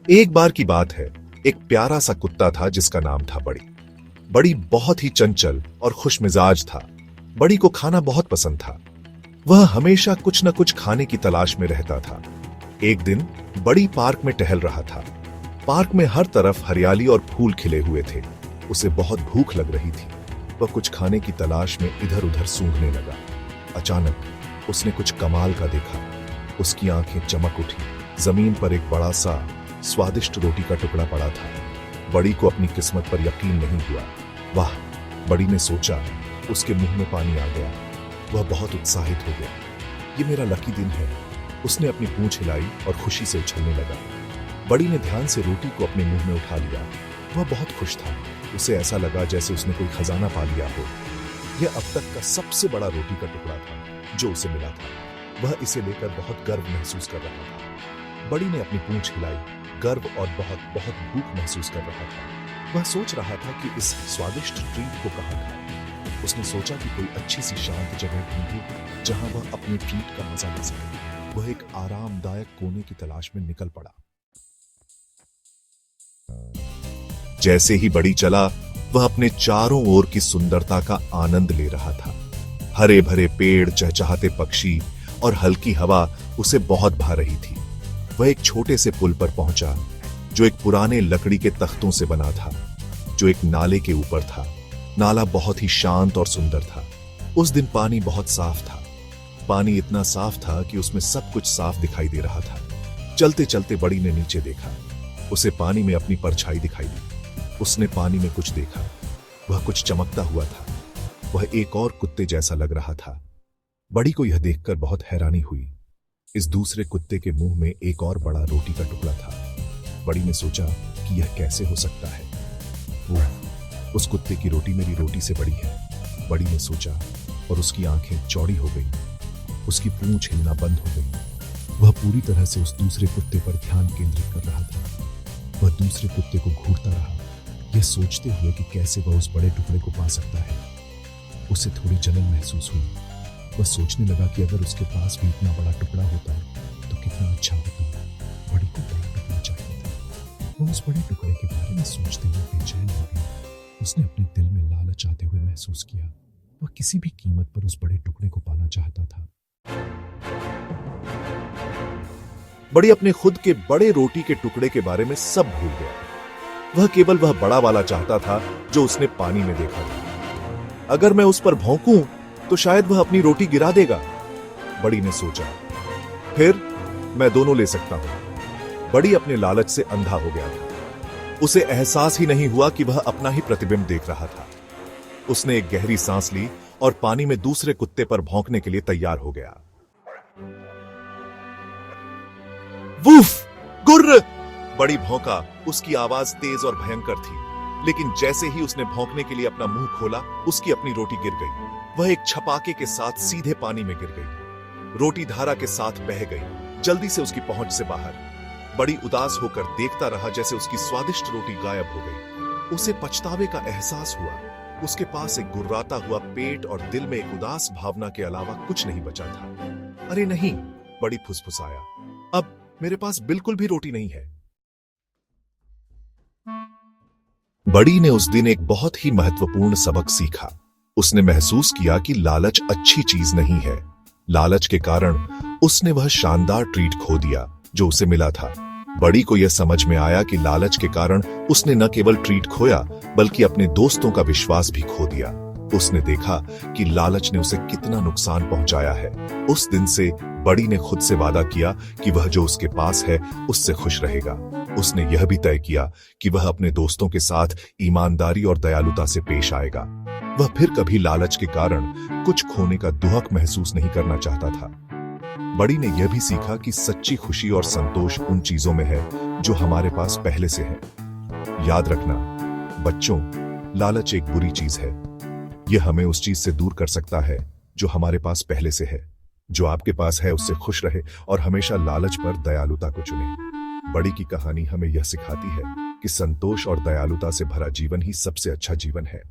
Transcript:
एक बार की बात है, एक प्यारा सा कुत्ता था जिसका नाम था बड़ी। बड़ी बहुत ही चंचल और खुशमिजाज था। बड़ी को खाना बहुत पसंद था। वह हमेशा कुछ न कुछ खाने की तलाश में रहता था। एक दिन बड़ी पार्क में टहल रहा था। पार्क में हर तरफ हरियाली और फूल खिले हुए थे। उसे बहुत भूख लग रही थी। वह कुछ खाने की तलाश में इधर उधर सूंघने लगा। अचानक उसने कुछ कमाल का देखा। उसकी आंखें चमक उठी। जमीन पर एक बड़ा सा स्वादिष्ट रोटी का टुकड़ा पड़ा था। बड़ी को अपनी किस्मत पर यकीन नहीं हुआ। वाह, बड़ी ने सोचा। उसके मुंह में पानी आ गया। वह बहुत उत्साहित हो गया। ये मेरा लकी दिन है। उसने अपनी पूंछ हिलाई और खुशी से उछलने लगा। बड़ी ने ध्यान से रोटी को अपने मुंह में उठा लिया। वह बहुत खुश था। उसे ऐसा लगा जैसे उसने कोई खजाना पा लिया हो। यह अब तक का सबसे बड़ा रोटी का टुकड़ा था जो उसे मिला था। वह इसे लेकर बहुत गर्व महसूस कर रहा था। बड़ी ने अपनी पूंछ हिलाई। गर्व और बहुत बहुत भूख महसूस कर रहा था। वह सोच रहा था कि इस स्वादिष्ट ट्रीट को कहाँ खाए। उसने सोचा कि कोई अच्छी सी शांत जगह ढूंढे जहां वह अपने ट्रीट का मजा ले सके। वह एक आरामदायक कोने की तलाश में निकल पड़ा। जैसे ही बड़ी चला, वह अपने चारों ओर की सुंदरता का आनंद ले रहा था। हरे भरे पेड़, चहचहाते पक्षी और हल्की हवा उसे बहुत भा रही थी। वह एक छोटे से पुल पर पहुंचा जो एक पुराने लकड़ी के तख्तों से बना था, जो एक नाले के ऊपर था। नाला बहुत ही शांत और सुंदर था। उस दिन पानी बहुत साफ था। पानी इतना साफ था कि उसमें सब कुछ साफ दिखाई दे रहा था। चलते चलते बड़ी ने नीचे देखा। उसे पानी में अपनी परछाई दिखाई दी। उसने पानी में कुछ देखा। वह कुछ चमकता हुआ था। वह एक और कुत्ते जैसा लग रहा था। बड़ी को यह देखकर बहुत हैरानी हुई। इस दूसरे कुत्ते के मुंह में एक और बड़ा रोटी का टुकड़ा था। बड़ी ने सोचा कि यह कैसे हो सकता है। उस कुत्ते की रोटी मेरी रोटी से बड़ी है, बड़ी ने सोचा, और उसकी आंखें चौड़ी हो गईं। उसकी पूंछ हिलना बंद हो गई। वह पूरी तरह से उस दूसरे कुत्ते पर ध्यान केंद्रित कर रहा था। वह दूसरे कुत्ते को घूरता रहा, यह सोचते हुए कि कैसे वह उस बड़े टुकड़े को पा सकता है। उसे थोड़ी जलन महसूस हुई। वह सोचने लगा कि अगर उसके पास भी इतना बड़ा टुकड़ा होता तो कितना अच्छा होता। बड़ी को बड़ा टुकड़ा चाहिए था। वह उस बड़े टुकड़े के बारे में सोचते हुए बेचैन हो गया। उसने अपने दिल में लालच आते हुए महसूस किया। वह किसी भी कीमत पर उस बड़े टुकड़े को पाना चाहता था। बड़ी अपने खुद के बड़े रोटी के टुकड़े के बारे में सब भूल गया। वह केवल वह बड़ा वाला चाहता था जो उसने पानी में देखा था। अगर मैं उस पर भौंकूं तो शायद वह अपनी रोटी गिरा देगा, बड़ी ने सोचा। फिर मैं दोनों ले सकता हूं। बड़ी अपने लालच से अंधा हो गया था। उसे एहसास ही नहीं हुआ कि वह अपना ही प्रतिबिंब देख रहा था। उसने एक गहरी सांस ली और पानी में दूसरे कुत्ते पर भौंकने के लिए तैयार हो गया। वूफ! गुर्र! बड़ी भौंका। उसकी आवाज तेज और भयंकर थी, लेकिन जैसे ही उसने भौंकने के लिए अपना मुंह खोला, उसकी अपनी रोटी गिर गई। वह एक छपाके के साथ सीधे पानी में गिर गई। रोटी धारा के साथ बह गई, जल्दी से उसकी पहुंच से बाहर। बड़ी उदास होकर देखता रहा जैसे उसकी स्वादिष्ट रोटी गायब हो गई। उसे पछतावे का एहसास हुआ। उसके पास एक गुर्राता हुआ पेट और दिल में एक उदास भावना के अलावा कुछ नहीं बचा था। अरे नहीं, बड़ी फुसफुसाया, अब मेरे पास बिल्कुल भी रोटी नहीं है। बड़ी ने उस दिन एक बहुत ही महत्वपूर्ण सबक सीखा। उसने महसूस किया कि लालच अच्छी चीज नहीं है। लालच के कारण उसने वह शानदार ट्रीट खो दिया जो उसे मिला था। बड़ी को यह समझ में आया कि लालच के कारण उसने न केवल ट्रीट खोया बल्कि अपने दोस्तों का विश्वास भी खो दिया। उसने देखा कि लालच ने उसे कितना नुकसान पहुंचाया है। उस दिन से बड़ी ने खुद से वादा किया कि वह जो उसके पास है उससे खुश रहेगा। उसने यह भी तय किया कि वह अपने दोस्तों के साथ ईमानदारी और दयालुता से पेश आएगा। वह फिर कभी लालच के कारण कुछ खोने का दुहक महसूस नहीं करना चाहता था। बड़ी ने यह भी सीखा कि सच्ची खुशी और संतोष उन चीजों में है जो हमारे पास पहले से है। याद रखना बच्चों, लालच एक बुरी चीज है। यह हमें उस चीज से दूर कर सकता है जो हमारे पास पहले से है। जो आपके पास है उससे खुश रहे और हमेशा लालच पर दयालुता को चुने। बड़ी की कहानी हमें यह सिखाती है कि संतोष और दयालुता से भरा जीवन ही सबसे अच्छा जीवन है।